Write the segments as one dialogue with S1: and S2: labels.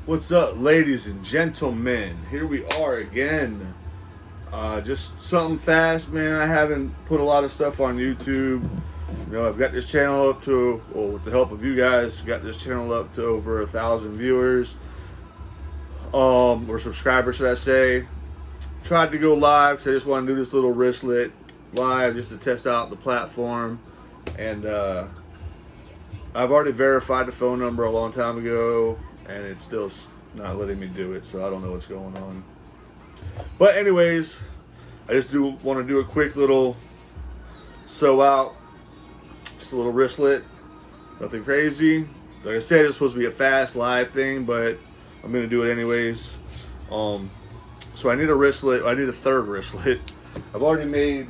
S1: What's up, ladies and gentlemen? Here we are again. Just something fast, man. I haven't put a lot of stuff on YouTube. I've got this channel up to, well, with the help of you guys, got this channel up to over 1,000 viewers, or subscribers, should I say. Tried to go live, so I just want to do this little wristlet live just to test out the platform. And I've already verified the phone number a long time ago, and it's still not letting me do it, so I don't know what's going on. But anyways, I just do want to do a quick little sew out, just a little wristlet, nothing crazy. Like I said, it's supposed to be a fast live thing, but I'm gonna do it anyways. So I need a wristlet. I need a third wristlet. I've already made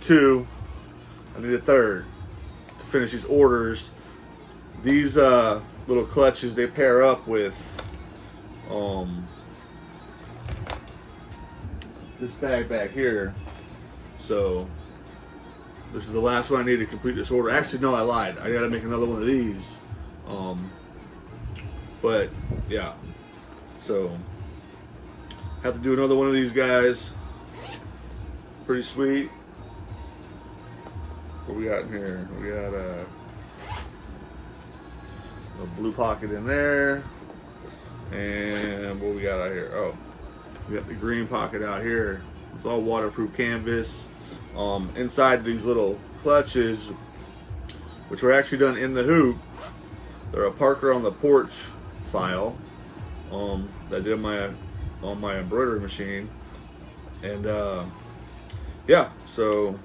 S1: two. I need a third to finish these orders. These little clutches, they pair up with this bag back here. So this is the last one I need to complete this order. Actually, no, I lied. I gotta make another one of these. But yeah, so have to do another one of these guys. Pretty sweet. What we got in here? We got a blue pocket in there, and what we got out here? Oh, we got the green pocket out here. It's all waterproof canvas. Inside these little clutches, which were actually done in the hoop, they're a Parker on the porch file that I did on my embroidery machine, and yeah, so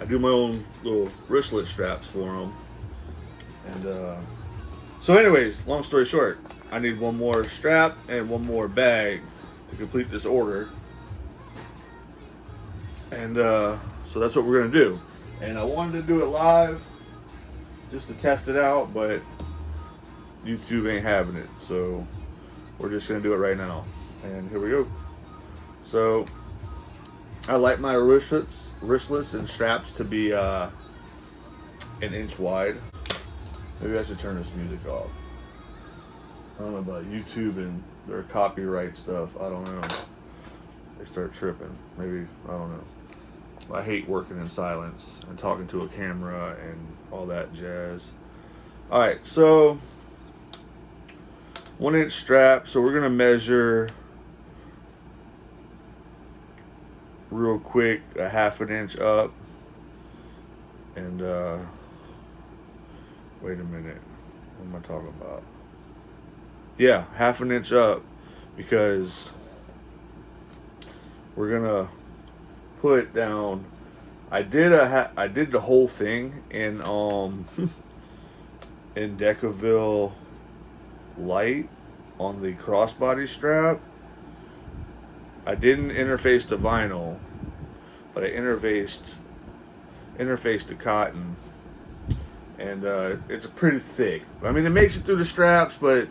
S1: I do my own little wristlet straps for them. And so anyways, long story short, I need one more strap and one more bag to complete this order. And so that's what we're gonna do. And I wanted to do it live just to test it out, but YouTube ain't having it, so we're just gonna do it right now. And here we go. So I like my wristlets and straps to be 1 inch wide. Maybe I should turn this music off. I don't know about YouTube and their copyright stuff. I don't know. They start tripping. Maybe, I don't know. I hate working in silence and talking to a camera and all that jazz. Alright, so 1 inch strap. So we're gonna measure real quick a 1/2 inch up. And wait a minute, what am I talking about? Yeah, 1/2 inch up, because we're gonna put down. I did the whole thing in in Decaville light on the crossbody strap. I didn't interface the vinyl, but I interfaced the cotton, and it's pretty thick. I mean, it makes it through the straps, but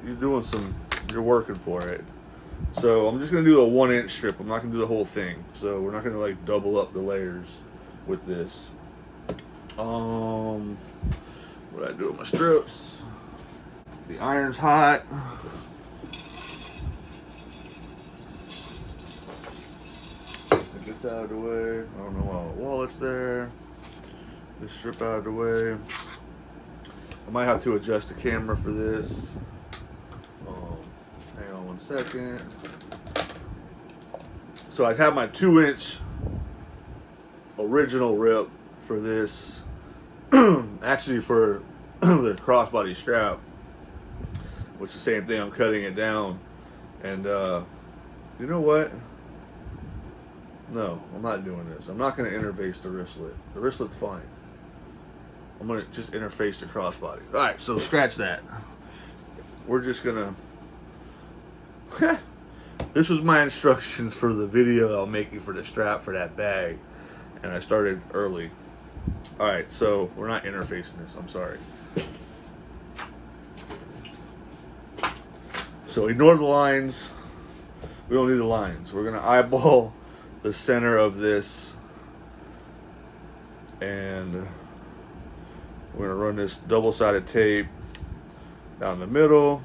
S1: you're working for it. So I'm just gonna do a 1 inch strip. I'm not gonna do the whole thing. So we're not gonna like double up the layers with this. What do I do with my strips? The iron's hot. Get this out of the way. I don't know why the wallet's there. This strip out of the way. I might have to adjust the camera for this. Hang on 1 second. So I have my 2 inch original rip for this. Actually, for the crossbody strap, which is the same thing. I'm cutting it down, and you know what? No, I'm not doing this. I'm not going to interface the wristlet. The wristlet's fine. I'm going to just interface the crossbody. Alright, so scratch that. We're just going to... This was my instructions for the video I'm making for the strap for that bag. And I started early. Alright, so we're not interfacing this. I'm sorry. So ignore the lines. We don't need the lines. We're going to eyeball the center of this, and We're gonna run this double-sided tape down the middle.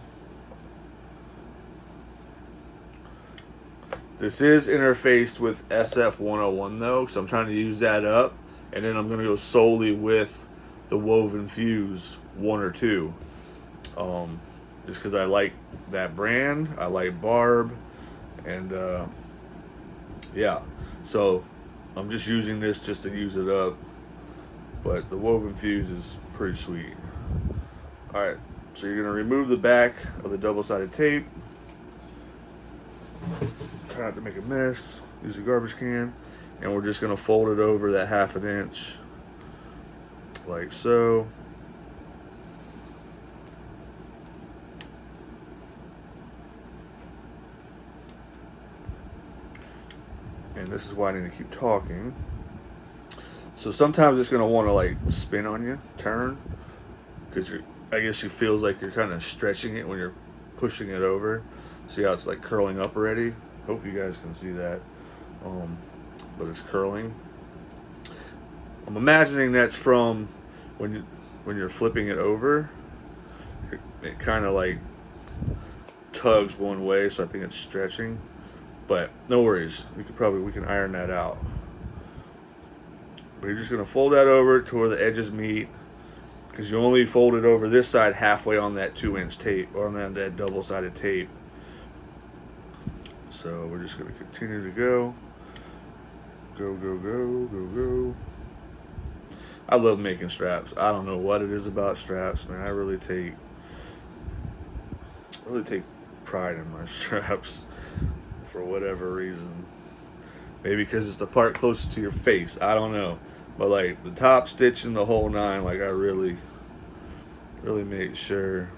S1: This is interfaced with SF101 though, so I'm trying to use that up, and then I'm gonna go solely with the Woven Fuse 1 or 2. Just because I like that brand, I like Barb, and yeah, so I'm just using this just to use it up, but the Woven Fuse is pretty sweet. Alright, so you're going to remove the back of the double-sided tape. Try not to make a mess. Use a garbage can, and we're just going to fold it over that 1/2 inch like so. And this is why I need to keep talking. So sometimes it's going to want to like spin on you, turn, because I guess she feels like you're kind of stretching it when you're pushing it over. See how it's like curling up already? Hope you guys can see that. But it's curling. I'm imagining that's from when you're flipping it over. It kind of like tugs one way, so I think it's stretching. But no worries, we can iron that out. But you're just gonna fold that over to where the edges meet, because you only fold it over this side halfway on that 2-inch tape, or on that double-sided tape. So we're just gonna continue to go. Go, go, go, go, go. I love making straps. I don't know what it is about straps, man. I really take pride in my straps. For whatever reason. Maybe because it's the part closest to your face. I don't know. But like the top stitch and the whole 9, like I really make sure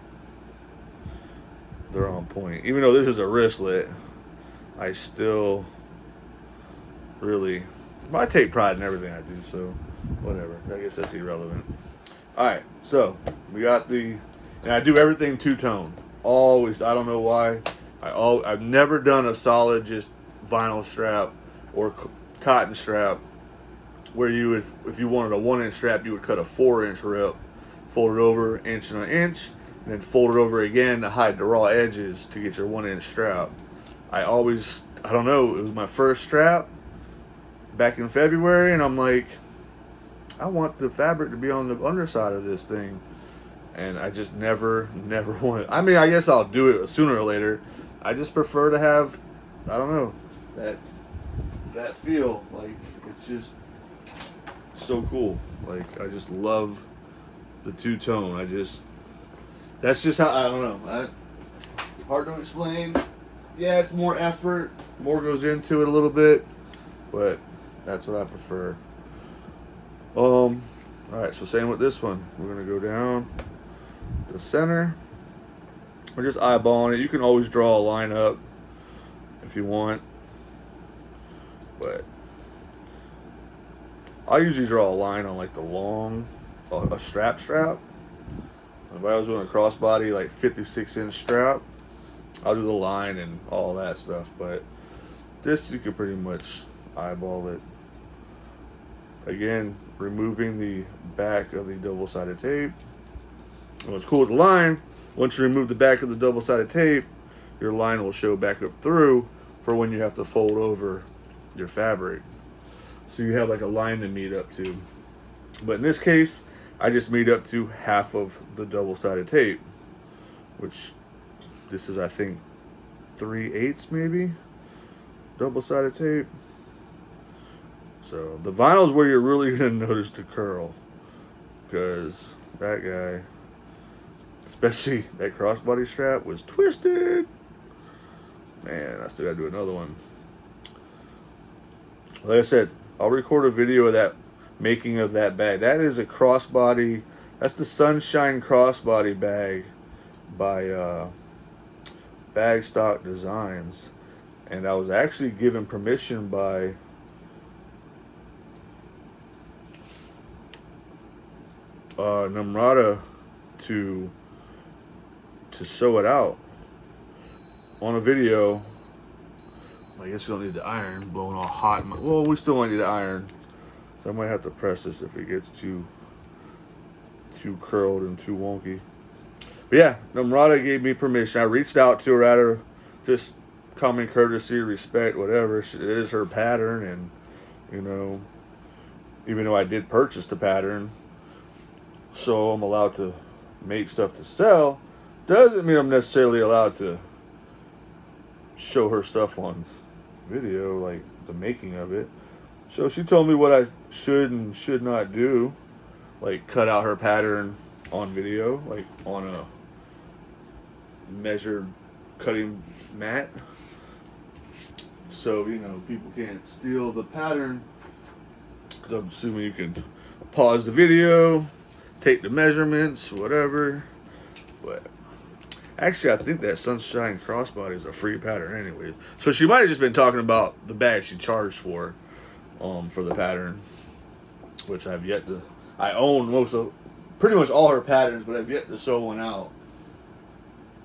S1: they're on point. Even though this is a wristlet, I still really, I take pride in everything I do, so whatever. I guess that's irrelevant. Alright, so we got and I do everything two-tone. Always. I don't know why. I've never done a solid just vinyl strap or cotton strap where you would, if you wanted a 1-inch strap, you would cut a 4-inch rip, fold it over 1 inch and 1 inch, and then fold it over again to hide the raw edges to get your 1-inch strap. I don't know, it was my first strap back in February, and I'm like, I want the fabric to be on the underside of this thing. And I just never wanted. I mean, I guess I'll do it sooner or later. I just prefer to have, I don't know, that feel. Like, it's just so cool. Like, I just love the two-tone. That's just how, I don't know. Hard to explain. Yeah, it's more effort. More goes into it a little bit. But that's what I prefer. Alright, so same with this one. We're going to go down the center. We're just eyeballing it. You can always draw a line up if you want, but I usually draw a line on like the long, a strap. If I was doing a crossbody like 56-inch strap, I'll do the line and all that stuff, but this you can pretty much eyeball it. Again, removing the back of the double-sided tape. And what's cool with the line, once you remove the back of the double-sided tape, your line will show back up through for when you have to fold over your fabric. So you have like a line to meet up to. But in this case, I just meet up to half of the double-sided tape, which this is, I think, 3/8 maybe, double-sided tape. So the vinyl is where you're really going to notice the curl, because that guy, especially that crossbody strap, was twisted. Man, I still got to do another one. Like I said, I'll record a video of that making of that bag. That is a crossbody. That's the Sunshine crossbody bag by Bag Stock Designs. And I was actually given permission by Namrata to sew it out on a video. I guess you don't need the iron blowing all hot. Well, we still might need the iron, so I might have to press this if it gets too too curled and too wonky. But yeah, Namrata gave me permission. I reached out to her out of just common courtesy, respect, whatever. It is her pattern, and you know, even though I did purchase the pattern, so I'm allowed to make stuff to sell, doesn't mean I'm necessarily allowed to show her stuff on video, like the making of it. So she told me what I should and should not do, like cut out her pattern on video, like on a measured cutting mat, so you know people can't steal the pattern, because I'm assuming you can pause the video, take the measurements, whatever. But actually I think that Sunshine Crossbody is a free pattern anyway, so she might have just been talking about the bag she charged for the pattern, which I own pretty much all her patterns, but I've yet to sew one out.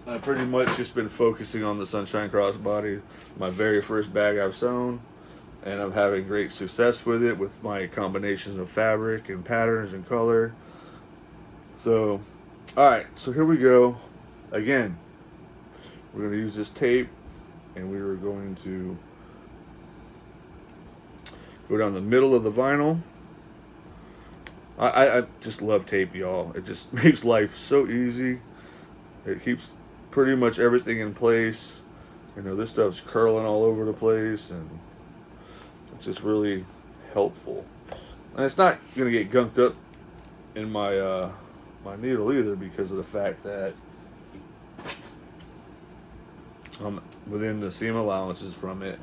S1: I've pretty much just been focusing on the Sunshine Crossbody, my very first bag I've sewn, and I'm having great success with it, with my combinations of fabric and patterns and color. So, alright, so here we go. Again, we're going to use this tape, and we are going to go down the middle of the vinyl. I just love tape, y'all. It just makes life so easy. It keeps pretty much everything in place. You know, this stuff's curling all over the place, and it's just really helpful. And it's not going to get gunked up in my my needle either, because of the fact that I'm within the seam allowances from it.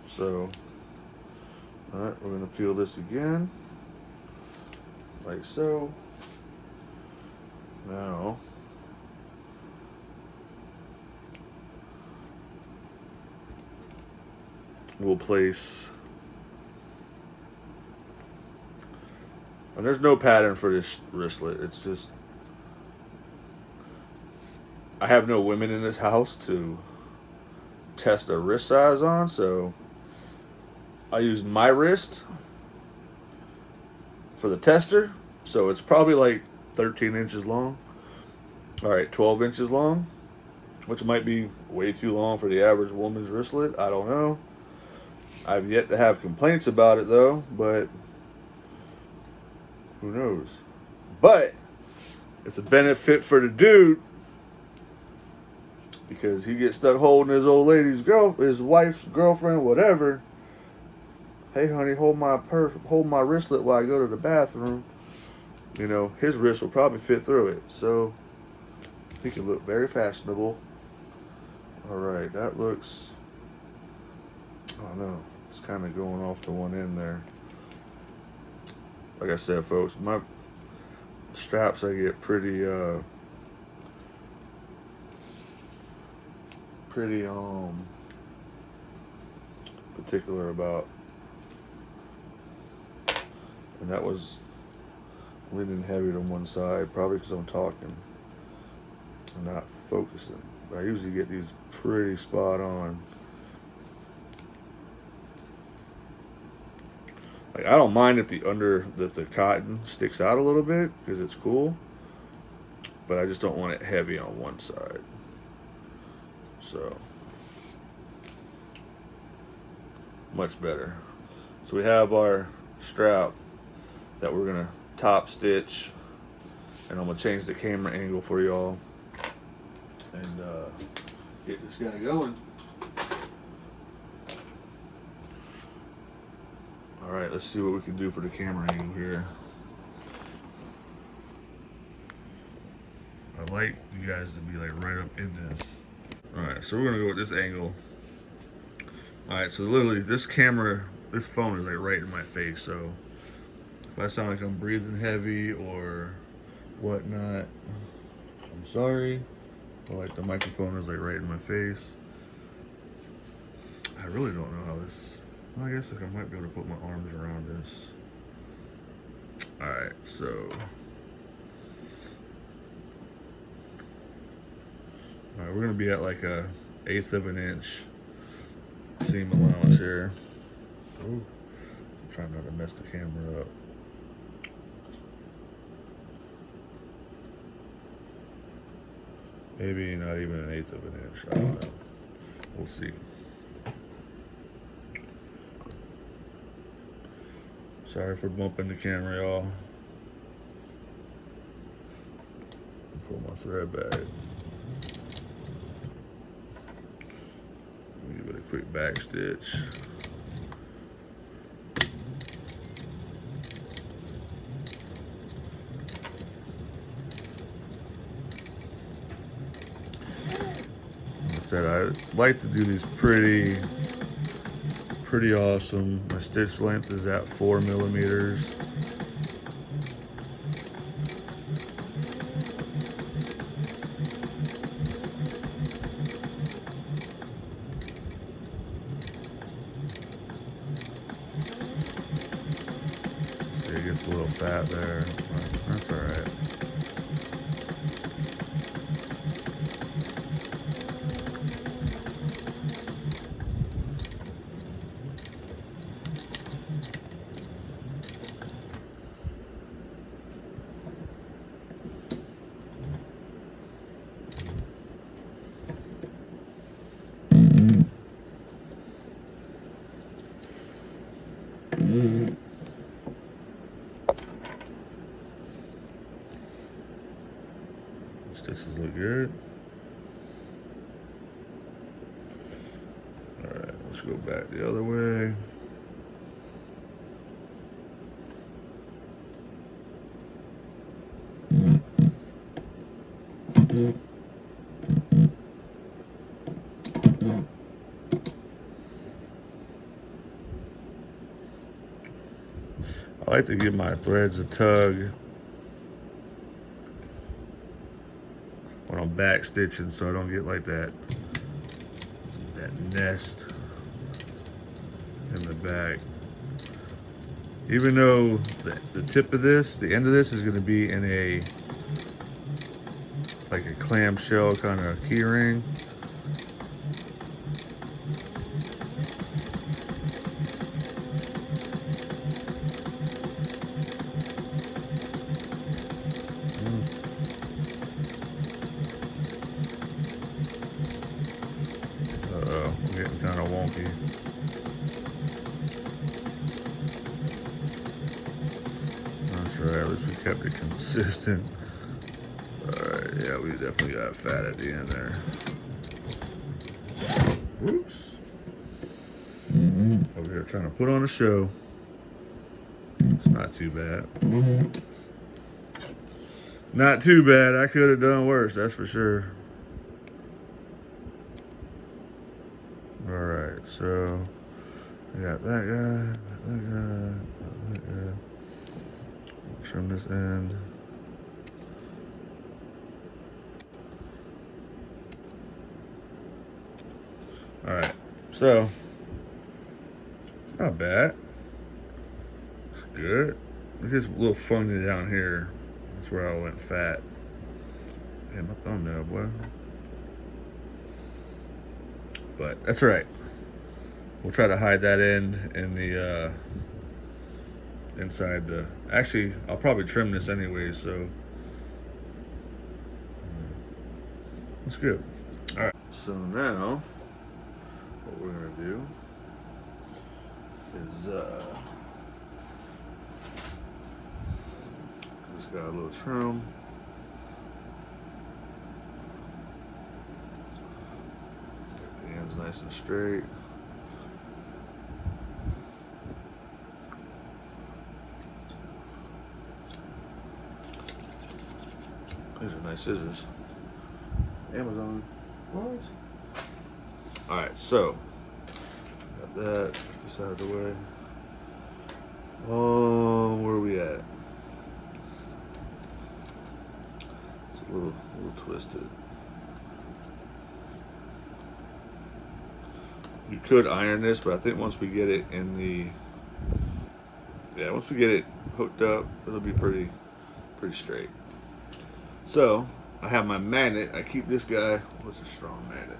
S1: So, alright, we're going to peel this again, like so. Now, we'll place, and there's no pattern for this wristlet. It's just, I have no women in this house to test a wrist size on, so I used my wrist for the tester. So it's probably like 13 inches long. Alright, 12 inches long, which might be way too long for the average woman's wristlet. I don't know. I've yet to have complaints about it though, but who knows? But it's a benefit for the dude, because he gets stuck holding his old lady's his wife's girlfriend, whatever. Hey honey, hold my wristlet while I go to the bathroom. You know, his wrist will probably fit through it, so he can look very fashionable. Alright, that looks, I don't know, it's kind of going off to one end there. Like I said, folks, my straps I get pretty particular about, and that was leaning heavy to one side, probably because I'm talking and not focusing. But I usually get these pretty spot on. Like, I don't mind if the cotton sticks out a little bit, because it's cool, but I just don't want it heavy on one side. So, much better. So we have our strap that we're gonna top stitch, and I'm gonna change the camera angle for y'all and get this guy going. Alright, let's see what we can do for the camera angle here. I'd like you guys to be like right up in this. Alright, so we're gonna go with this angle. Alright, so literally this phone is like right in my face, so if I sound like I'm breathing heavy or whatnot, I'm sorry. But like the microphone is like right in my face. I really don't know how this, well, I guess like I might be able to put my arms around this. Alright, so alright, we're gonna be at like a 1/8 of an inch seam allowance here. Ooh, I'm trying not to mess the camera up. Maybe not even 1/8 of an inch. I don't know. We'll see. Sorry for bumping the camera, y'all. Pull my thread back. Give it a quick back stitch. I like to do these pretty awesome. My stitch length is at 4 millimeters. See, it gets a little fat there, but that's all right. Stitches look good. All right, let's go back the other way. I like to give my threads a tug when I'm back stitching, so I don't get like that nest in the back. Even though the tip of this, the end of this, is going to be in a like a clamshell kind of key ring. Uh-oh, I'm getting kind of wonky. That's right, at least we kept it consistent. Alright, yeah, we definitely got fat at the end there. Whoops. Over here trying to put on a show. It's not too bad. Not too bad. I could have done worse, that's for sure. Alright, so I got that guy, that guy. Trim this end. Alright, so it's not bad. It's good. It gets a little funky down here. That's where I went fat. Damn, my thumbnail, boy. But that's all right. We'll try to hide that in the inside the. Actually, I'll probably trim this anyway, so that's good. All right. So now, what we're gonna do is just got a little trim. The end's nice and straight. These are nice scissors. Amazon. What? Alright, so got that. This out of the way. Oh, where are we at? It's a little twisted. You could iron this, but I think once we get it in the, once we get it hooked up, it'll be pretty straight. So I have my magnet. I keep this guy. What's a strong magnet?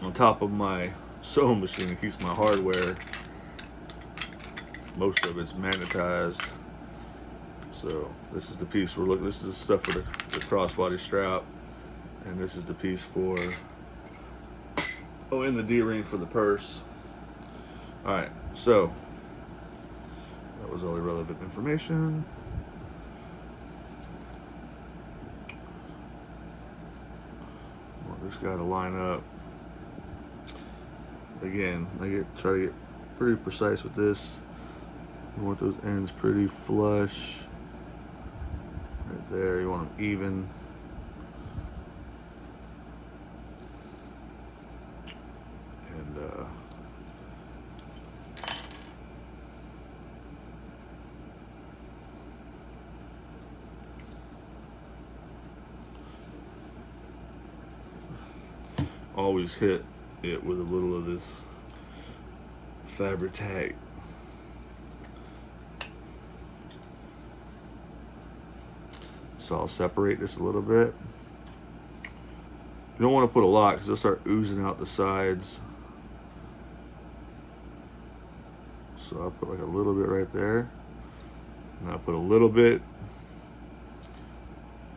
S1: On top of my sewing machine. It keeps my hardware. Most of it's magnetized. So this is the piece we're looking. This is the stuff for the crossbody strap. And this is the piece for, in the D-ring for the purse. Alright, so that was all the relevant information. Want this guy to line up. Again, try to get pretty precise with this. You want those ends pretty flush. Right there, you want them even. And always hit it with a little of this Bevilacqua. So I'll separate this a little bit. You don't want to put a lot because it'll start oozing out the sides. So I'll put like a little bit right there. And I'll put a little bit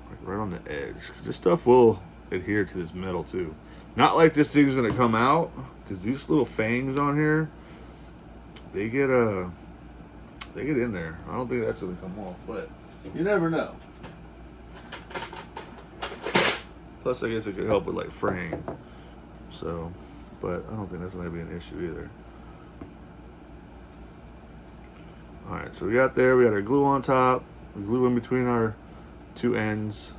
S1: like right on the edge. Because this stuff will adhere to this metal too. Not like this thing's gonna come out, because these little fangs on here, they get in there. I don't think that's gonna come off, but you never know. Plus, I guess it could help with like fraying. So, but I don't think that's gonna be an issue either. All right, so we got our glue on top, the glue in between our two ends.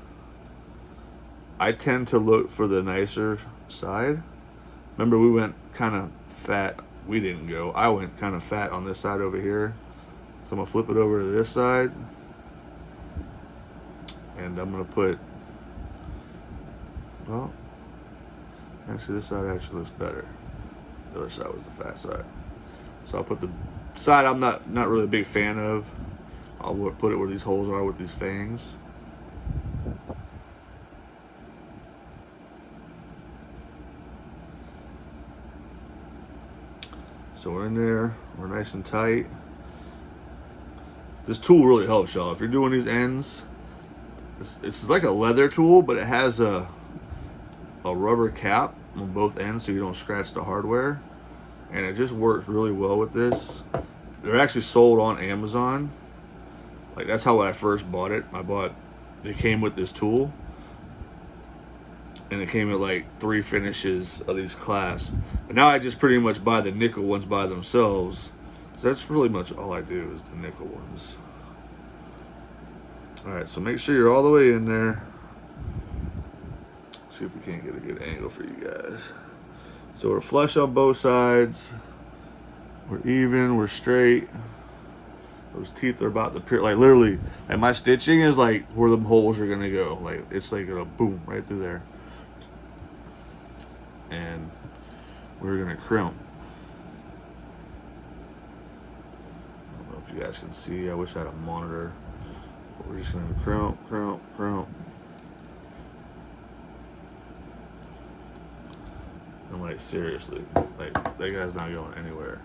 S1: I tend to look for the nicer side. Remember, we went kind of fat. We didn't go. I went kind of fat on this side over here. So I'm gonna flip it over to this side. And I'm gonna put, well, actually this side actually looks better. The other side was the fat side. So I'll put the side I'm not really a big fan of. I'll put it where these holes are with these fangs. So we're in there, we're nice and tight. This tool really helps, y'all. If you're doing these ends, it's like a leather tool, but it has a rubber cap on both ends so you don't scratch the hardware. And it just works really well with this. They're actually sold on Amazon. Like, that's how I first bought it. They came with this tool. And it came with like 3 finishes of these clasps. But now I just pretty much buy the nickel ones by themselves. Because that's really much all I do is the nickel ones. Alright, so make sure you're all the way in there. See if we can't get a good angle for you guys. So we're flush on both sides. We're even, we're straight. Those teeth are about to pierce. Like literally, like my stitching is like where the holes are gonna go. Like it's like gonna boom right through there. And we're gonna crimp. I don't know if you guys can see. I wish I had a monitor. But we're just gonna crimp, crimp, crimp. And like seriously, like that guy's not going anywhere.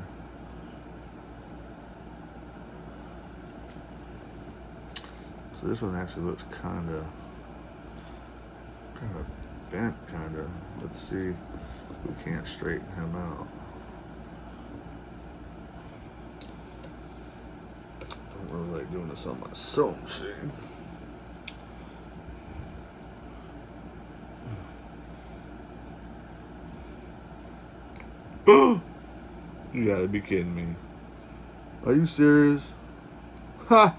S1: So this one actually looks kind of bent, kind of. Let's see if we can't straighten him out. Don't really like doing this on my sewing machine. You gotta be kidding me. Are you serious? Ha!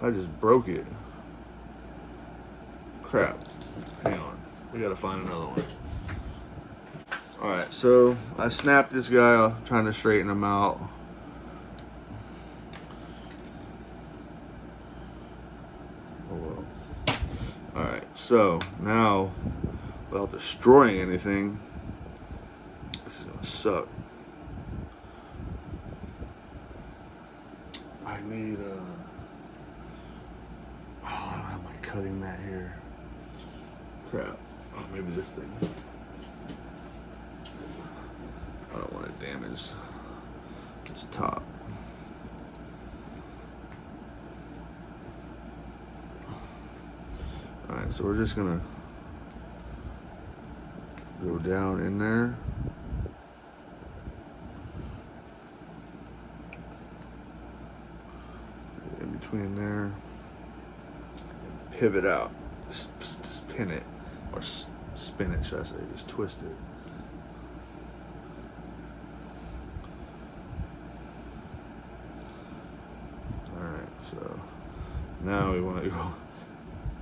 S1: I just broke it. Crap. Hang on. We gotta find another one. Alright, so I snapped this guy off, trying to straighten him out. Oh well. Alright, so now, without destroying anything, this is gonna suck. I need I don't have my cutting mat here. Crap. Oh, maybe this thing. I don't want to damage this top. Alright, so we're just gonna Go down in there. In between there. And pivot out. Just pin it. Or spin it, should I say. Just twist it. Alright, so now we want to go.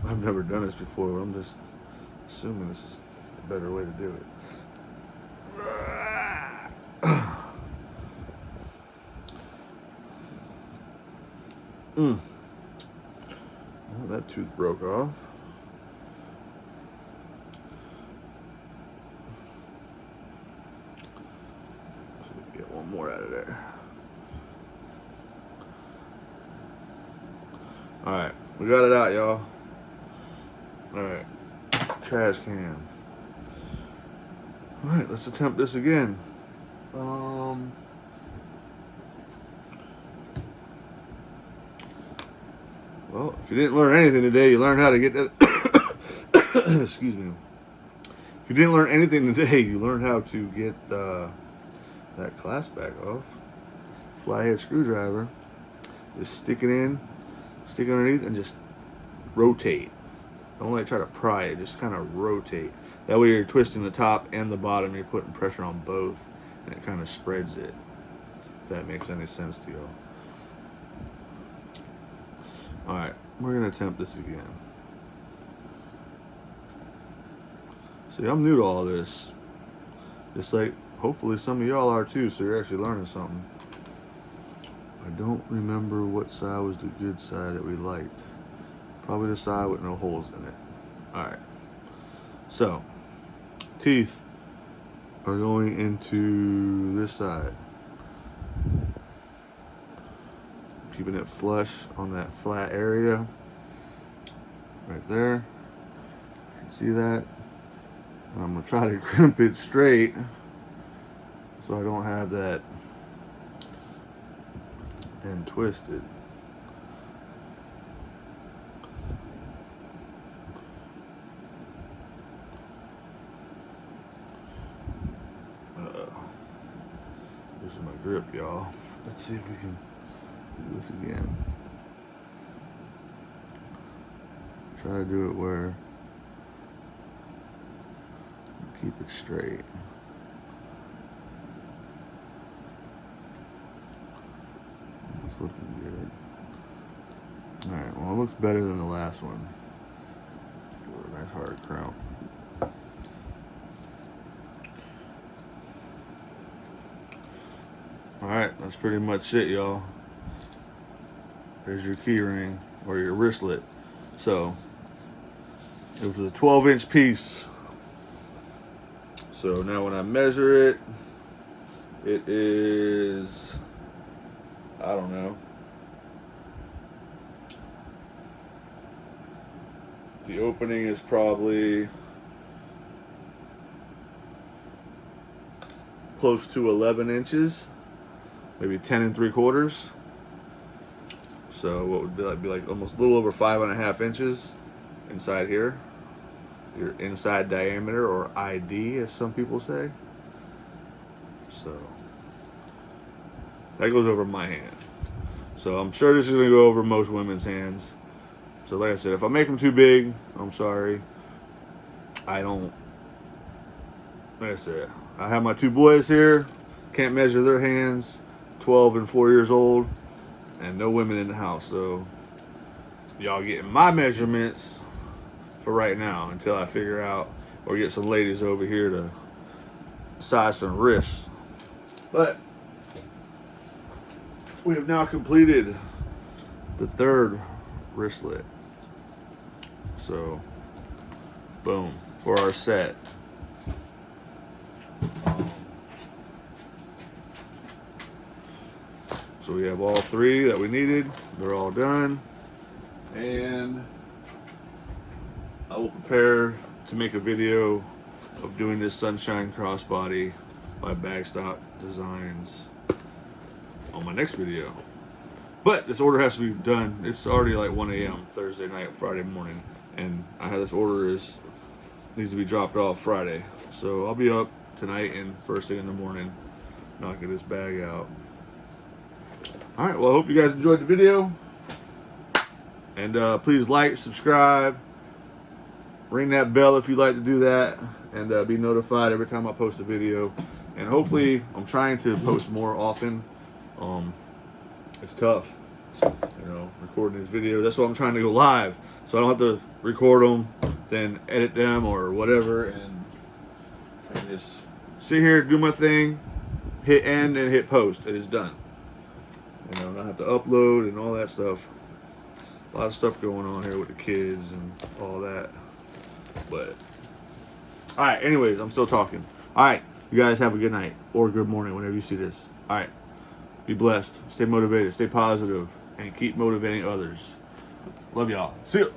S1: I've never done this before, but I'm just assuming this is a better way to do it. Well, that tooth broke off. So get one more out of there. Alright, we got it out, y'all. Alright, trash can. Alright, let's attempt this again. Well, if you didn't learn anything today, you learned how to get that. Excuse me. If you didn't learn anything today, you learned how to get that clasp back off. Flathead screwdriver. Just stick it in, stick it underneath, and just rotate. Don't like try to pry it, just kind of rotate. That way you're twisting the top and the bottom, you're putting pressure on both, and it kind of spreads it. If that makes any sense to y'all. Alright, we're going to attempt this again. See, I'm new to all this. Just like, hopefully some of y'all are too, so you're actually learning something. I don't remember what side was the good side that we liked. Probably the side with no holes in it. Alright. So, teeth are going into this side. Keeping it flush on that flat area. Right there. You can see that. And I'm going to try to crimp it straight so I don't have that end twisted. This is my grip, y'all. Let's see if we can do this again. Try to do it where keep it straight. It's looking good. Alright, well it looks better than the last one. Give it a nice hard crown. Alright, that's pretty much it, y'all. There's your key ring or your wristlet. So it was a 12-inch piece. So now when I measure it, it is, I don't know, the opening is probably close to 11 inches, maybe 10 3/4. So what would that be like? Almost a little over 5.5 inches inside here. Your inside diameter, or ID as some people say. So that goes over my hand. So I'm sure this is going to go over most women's hands. So like I said, if I make them too big, I'm sorry. I don't, like I said, I have my two boys here, can't measure their hands, 12 and 4 years old, and no women in the house. So y'all getting my measurements for right now until I figure out or get some ladies over here to size some wrists. But we have now completed the third wristlet. So boom, for our set. So we have all three that we needed. They're all done. And I will prepare to make a video of doing this sunshine crossbody by Bagstock Designs on my next video. But this order has to be done. It's already like 1 a.m. Thursday night, Friday morning, and I have this order needs to be dropped off Friday. So I'll be up tonight and first thing in the morning knocking this bag out. Alright, well I hope you guys enjoyed the video. And please like, subscribe, ring that bell if you'd like to do that, and be notified every time I post a video. And hopefully, I'm trying to post more often. It's tough, you know, recording these videos. That's why I'm trying to go live, so I don't have to record them, then edit them or whatever, and just sit here, do my thing, hit end, and hit post, and it's done. You know, I don't have to upload and all that stuff. A lot of stuff going on here with the kids and all that. But, alright, anyways, I'm still talking. Alright, you guys have a good night or good morning whenever you see this. Alright, be blessed, stay motivated, stay positive, and keep motivating others. Love y'all. See ya.